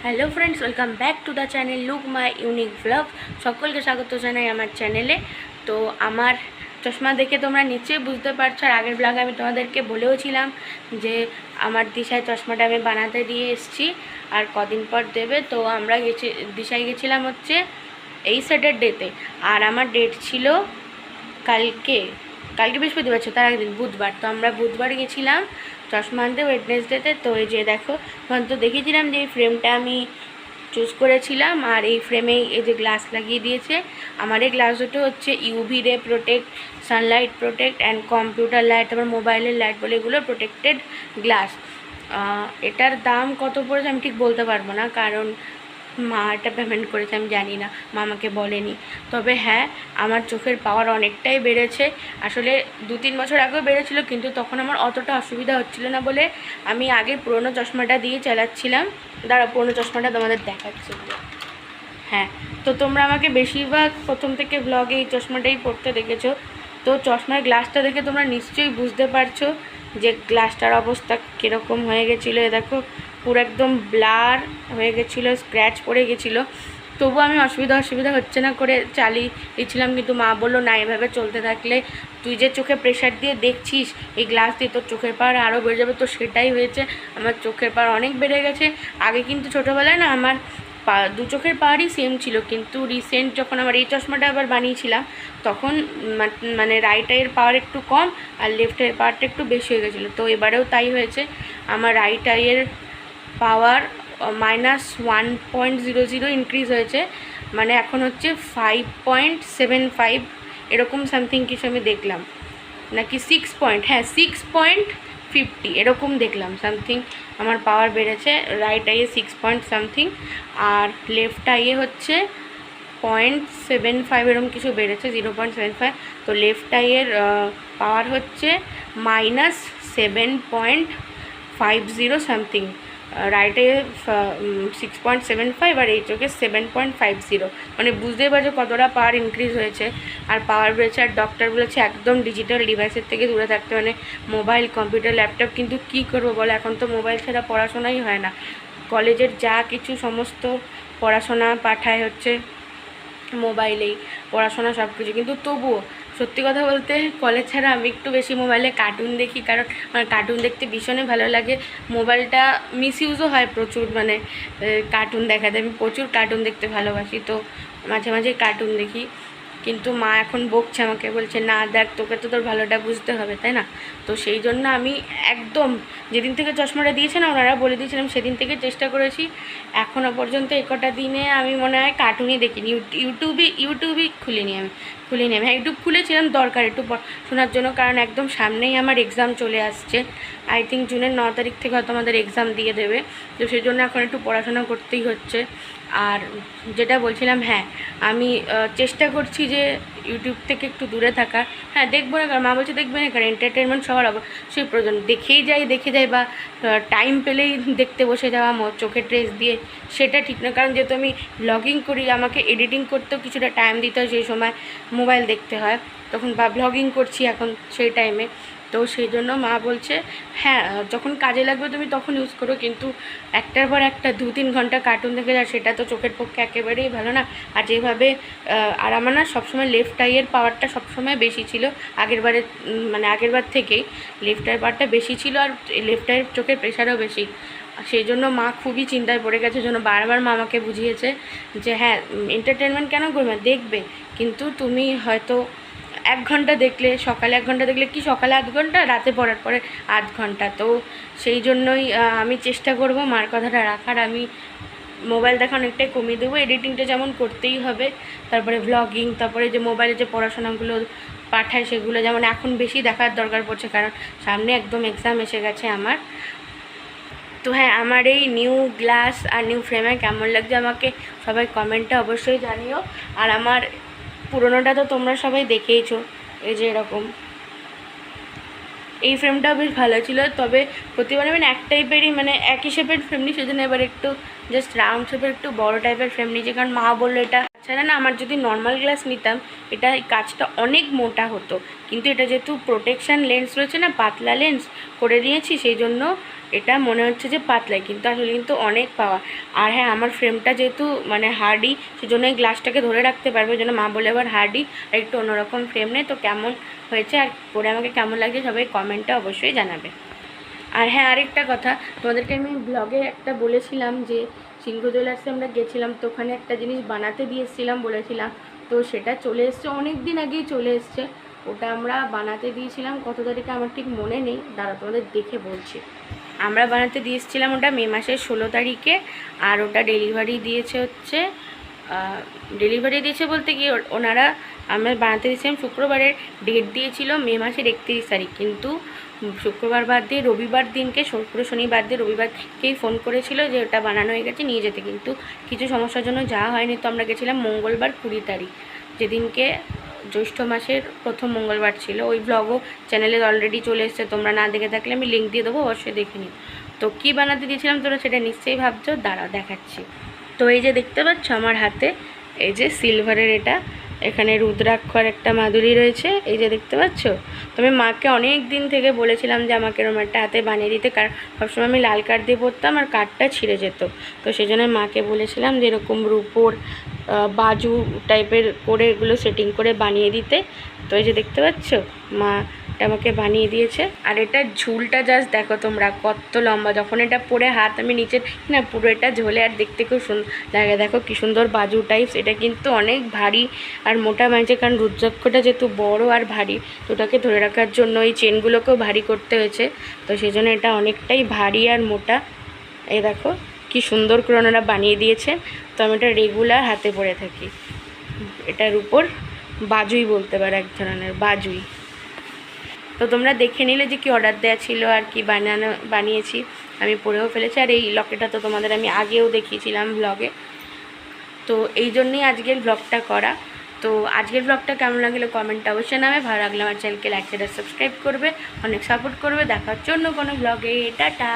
Hello friends, welcome back to the channel look my unique blog. সকলকে স্বাগত জানাই আমার চ্যানেলে। তো আমার চশমা দেখে তোমরা নিশ্চয়ই বুঝতে পারছো, আর আগের ব্লগে আমি তোমাদেরকে বলেও ছিলাম যে আমার দিশায় চশমাটা আমি বানাতে দিয়ে এসেছি আর কদিন পর দেবে। তো আমরা দিশায় গেছিলাম হচ্ছে এই স্যাটারডেতে, আর আমার ডেট ছিল কালকে বৃহস্পতিবার ছিল, তার আগের বুধবার। তো আমরা বুধবার গেছিলাম চশমা আনতে ওয়েডনেসডেতে। তো এই যে দেখো, তখন তো দেখেছিলাম যে এই ফ্রেমটা আমি চুজ করেছিলাম, আর এই ফ্রেমেই এই যে গ্লাস লাগিয়ে দিয়েছে। আমার এই গ্লাস দুটো হচ্ছে ইউভি রে protect, Sunlight protect and computer light, তারপর মোবাইলের লাইট বলে এগুলো প্রোটেক্টেড গ্লাস। এটার দাম কত পড়েছে আমি ঠিক বলতে পারবো না, কারণ মা এটা পেমেন্ট করেছে, আমি জানি না, মা আমাকে বলেনি। তবে হ্যাঁ, আমার চোখের পাওয়ার অনেকটাই বেড়েছে। আসলে 2-3 বছর আগেও বেড়েছিল, কিন্তু তখন আমার অতটা অসুবিধা হচ্ছিল না বলে আমি আগে পুরনো চশমাটা দিয়ে চালাচ্ছিলাম। দাঁড়া, পুরনো চশমাটা তোমাদের দেখাচ্ছি। হ্যাঁ, তো তোমরা আমাকে বেশিরভাগ প্রথম থেকে ব্লগে এই চশমাটাই পরতে দেখেছো। তো চশমার গ্লাসটা দেখে তোমরা নিশ্চয়ই বুঝতে পারছো যে গ্লাসটার অবস্থা কীরকম হয়ে গেছিলো। এ দেখো, পুরো একদম ব্লার হয়ে গেছিলো, স্ক্র্যাচ পড়ে গেছিলো। তবু আমি অসুবিধা হচ্ছে না করে চালিয়ে দিয়েছিলাম, কিন্তু মা বললো না, এভাবে চলতে থাকলে তুই যে চোখে প্রেশার দিয়ে দেখছিস এই গ্লাস দিয়ে তোর চোখের পাওয়ার আরও বেড়ে যাবে। তো সেটাই হয়েছে, আমার চোখের পাওয়ার অনেক বেড়ে গেছে। আগে কিন্তু ছোটোবেলায় না আমার দু চোখের পাওয়ারই সেম ছিল, কিন্তু রিসেন্ট যখন আমার এই চশমাটা আবার বানিয়েছিলাম তখন মানে রাইট আইয়ের পাওয়ার একটু কম আর লেফট আইয়ের পাওয়ারটা একটু বেশি হয়ে গেছিলো। তো এবারেও তাই হয়েছে, আমার রাইট আইয়ের পাওয়ার -1.00 ইনক্রিজ হয়েছে, মানে এখন হচ্ছে 5.75 এরকম সামথিং কিছু আমি দেখলাম, নাকি 6.50 এরকম দেখলাম সামথিং আমার পাওয়ার বেড়েছে। রাইট আইয়ে 6 পয়েন্ট সামথিং, আর লেফট আইয়ে হচ্ছে 0.75 এরকম কিছু বেড়েছে, 0.75। তো লেফট আইয়ের পাওয়ার হচ্ছে -7.50 সামথিং, রাইট আইয়ে 6.75 আর এই চোখে 7.50। মানে বুঝতেই পারছো কতটা পাওয়ার ইনক্রিজ হয়েছে আর পাওয়ার বেড়েছে। আর ডক্টর বলেছে একদম ডিজিটাল ডিভাইসের থেকে দূরে থাকতে, মানে মোবাইল, কম্পিউটার, ল্যাপটপ। কিন্তু কী করবো বলো, এখন তো মোবাইল ছাড়া পড়াশোনাই হয় না। কলেজের যা কিছু সমস্ত পড়াশোনা পাঠায় হচ্ছে মোবাইলেই, পড়াশোনা সব কিছু। কিন্তু তবুও সত্যি কথা বলতে কলেজ ছাড়া আমি একটু বেশি মোবাইলে কার্টুন দেখি, কারণ আমার কার্টুন দেখতে ভীষণই ভালো লাগে। মোবাইলটা মিসইউজও হয় প্রচুর, মানে কার্টুন দেখাতে আমি প্রচুর কার্টুন দেখতে ভালোবাসি। তো মাঝে মাঝে কার্টুন দেখি, কিন্তু মা এখন বকছে আমাকে, বলছে না দেখ, তোকে তো তোর ভালোটা বুঝতে হবে, তাই না? তো সেই জন্য আমি একদম যেদিন থেকে চশমাটা দিয়েছে না, ওনারা বলে দিয়েছিলাম, সেদিন থেকে চেষ্টা করেছি এখনও পর্যন্ত এই কটা দিনে আমি মনে হয় কার্টুনই দেখিনি। ইউটিউবই খুলিনি আমি। হ্যাঁ, ইউটিউব খুলেছিলাম দরকার একটু শোনার জন্য, কারণ একদম সামনেই আমার এক্সাম চলে আসছে। আই থিঙ্ক জুনের 9 তারিখ থেকে হয়তো আমাদের এক্সাম দিয়ে দেবে। তো সেই জন্য এখন একটু পড়াশোনা করতেই হচ্ছে। আর যেটা বলছিলাম, হ্যাঁ, আমি চেষ্টা করছি যে ইউটিউব থেকে একটু দূরে থাকার। হ্যাঁ, দেখবো না, কারণ মা বলছে দেখবে না, কারণ এন্টারটেনমেন্ট সবার অবশ্যই প্রয়োজন। দেখে যাই বা টাইম পেলেই দেখতে বসে যাওয়া চোখে ট্রেস দিয়ে, সেটা ঠিক না। কারণ যেহেতু আমি ব্লগিং করি, আমাকে এডিটিং করতেও কিছুটা টাইম দিতে হয়, সেই সময় মোবাইল দেখতে হয় তখন, বা ব্লগিং করছি এখন সেই টাইমে। তো সেই জন্য মা বলছে হ্যাঁ, যখন কাজে লাগবে তুমি তখন ইউজ করো, কিন্তু একটার পর একটা 2-3 ঘন্টা কার্টুন দেখে যা, সেটা তো চোখের পক্ষে একেবারেই ভালো না। আর যেভাবে আর আমার না সবসময় লেফট আইয়ের পাওয়ারটা সবসময় বেশি ছিল, আগেরবার থেকেই লেফট আইয়ের পাওয়ারটা বেশি ছিল, আর লেফট আইয়ের চোখের প্রেশারও বেশি। সেই জন্য মা খুবই চিন্তায় পড়ে গেছে। জন্য বারবার মা আমাকে বুঝিয়েছে যে হ্যাঁ, এন্টারটেনমেন্ট কেন করবে, দেখবে, কিন্তু তুমি হয়তো 1 ঘন্টা দেখলে, সকালে 1 ঘন্টা দেখলে, কি সকালে 1 ঘন্টা, রাতে পড়ার পরে 8 ঘন্টা। তো সেই জন্যই আমি চেষ্টা করব মার কথাটা রাখার। আমি মোবাইল দেখা অনেকটাই কমিয়ে দেবো। এডিটিংটা যেমন করতেই হবে, তারপরে ভ্লগিং, তারপরে যে মোবাইলে যে পড়াশোনাগুলো পাঠায় সেগুলো যেমন এখন বেশি দেখার দরকার পড়ছে, কারণ সামনে একদম এক্সাম এসে গেছে আমার। তো হ্যাঁ, আমার এই নিউ গ্লাস আর নিউ ফ্রেমে কেমন লাগছে আমাকে সবাই কমেন্টে অবশ্যই জানিও। আর আমার পুরোনোটা তো তোমরা সবাই দেখেইছো, এই যে এরকম এই ফ্রেমটাও বেশ ভালো ছিল। তবে প্রতিবার মানে এক টাইপেরই, মানে একই শেপের ফ্রেম নিই, সেজন্য এবার একটু জাস্ট রাউন্ড শেপের একটু বড় টাইপের ফ্রেম নিয়েছি, কারণ মা বললো এটা ছাড়া না, আমার যদি নর্মাল গ্লাস নিতাম এটা কাচটা অনেক মোটা হতো, কিন্তু এটা যেহেতু প্রোটেকশান লেন্স রয়েছে না, পাতলা লেন্স করে দিয়েছি, সেই জন্য এটা মনে হচ্ছে যে পাতলাই, কিন্তু আসলে কিন্তু অনেক পাওয়া। আর হ্যাঁ, আমার ফ্রেমটা যেহেতু মানে হার্ডি, সেজন্য এই গ্লাসটাকে ধরে রাখতে পারবে, ওই জন্য মা বলে এবার হার্ডি আর একটু অন্যরকম ফ্রেম নেই। তো কেমন হয়েছে আর পরে আমাকে কেমন লাগছে সবাই কমেন্টে অবশ্যই জানাবে। আর হ্যাঁ, আরেকটা কথা তোমাদেরকে আমি ব্লগে একটা বলেছিলাম যে সিংহ জুয়েলার্সে আমরা গেছিলাম, তো ওখানে একটা জিনিস বানাতে দিয়ে এসেছিলাম বলেছিলাম, তো সেটা চলে এসছে, অনেক দিন আগেই চলে এসছে। ওটা আমরা বানাতে দিয়েছিলাম কত তারিখে আমার ঠিক মনে নেই, দাঁড়া তোমাদের দেখে বলছি। আমরা বানাতে দিয়ে এসেছিলাম ওটা মে মাসের 16 তারিখে, আর ওটা ডেলিভারি দিয়েছে হচ্ছে ডেলিভারি দিয়েছে বলতে কি ওনারা, আমরা বানাতে দিয়েছিলাম শুক্রবারের, ডেট দিয়েছিল মে মাসের 31 তারিখ, কিন্তু শুক্রবার বাদ দিয়ে রবিবার দিনকে, শুক্র শনি বাদ দিয়ে রবিবারকেই ফোন করেছিল যে ওটা বানানো হয়ে গেছে নিয়ে যেতে, কিন্তু কিছু সমস্যার জন্য যাওয়া হয়নি। তো আমরা গেছিলাম মঙ্গলবার 20 তারিখ, যেদিনকে জ্যৈষ্ঠ মাসের প্রথম মঙ্গলবার ছিল। ওই ব্লগও চ্যানেলে অলরেডি চলে এসছে, তোমরা না দেখে থাকলে আমি লিঙ্ক দিয়ে দেবো, অবশ্যই দেখে নিও। তো কী বানাতে দিয়েছিলাম তোমরা সেটা নিশ্চয়ই ভাবছো, দাঁড়াও দেখাচ্ছি। তো এই যে দেখতে পাচ্ছ আমার হাতে, এই যে সিলভারের এটা, এখানে রুদ্রাক্ষর একটা মাদুরি রয়েছে, এই যে দেখতে পাচ্ছ। তো আমি মাকে অনেক দিন থেকে বলেছিলাম যে আমাকে এরকম একটা হাতে বানিয়ে দিতে, কারণ সবসময় আমি লাল কাঠ দিয়ে পরতাম আর কাঠটা ছিঁড়ে যেত। তো সেই জন্য মাকে বলেছিলাম যে এরকম রূপোর বাজু টাইপের করে এগুলো সেটিং করে বানিয়ে দিতে। তো এই যে দেখতে পাচ্ছ মা আমাকে বানিয়ে দিয়েছে। আর এটার ঝুলটা জাস্ট দেখো তোমরা কত লম্বা, যখন এটা পরে হাত আমি নিচে না পুরো এটা ঝোলে, আর দেখতে খুব সুন্দর লাগে। দেখো কি সুন্দর বাজু টাইপস, এটা কিন্তু অনেক ভারী আর মোটা বানিয়েছে, কারণ রুদ্রাক্ষটা যেহেতু বড় আর ভারী, তো ওটাকে ধরে রাখার জন্য এই চেনগুলোকেও ভারী করতে হয়েছে। তো সেই জন্য এটা অনেকটাই ভারী আর মোটা। এই দেখো কি সুন্দর করে ওনারা বানিয়ে দিয়েছে। তো আমি এটা রেগুলার হাতে পরে থাকি। এটার উপর বাজুই বলতে পারো, এক ধরনের বাজুই। তো তোমরা দেখে নিলে যে কি অর্ডার দেওয়া ছিল আর কি বানিয়েছি, আমি পরেও ফেলেছি। আর এই লকেটটা তো তোমাদের আমি আগেও দেখিয়েছিলাম ব্লগে, তো এই জন্যই আজকের ব্লগটা করা। তো আজকের ব্লগটা কেমন লাগলো কমেন্টটা অবশ্যই নামে, ভালো লাগলে আমার চ্যানেলকে লাইক শেয়ার সাবস্ক্রাইব করবে, অনেক সাপোর্ট করবে। দেখার জন্য কোনো ব্লগে, টাটা।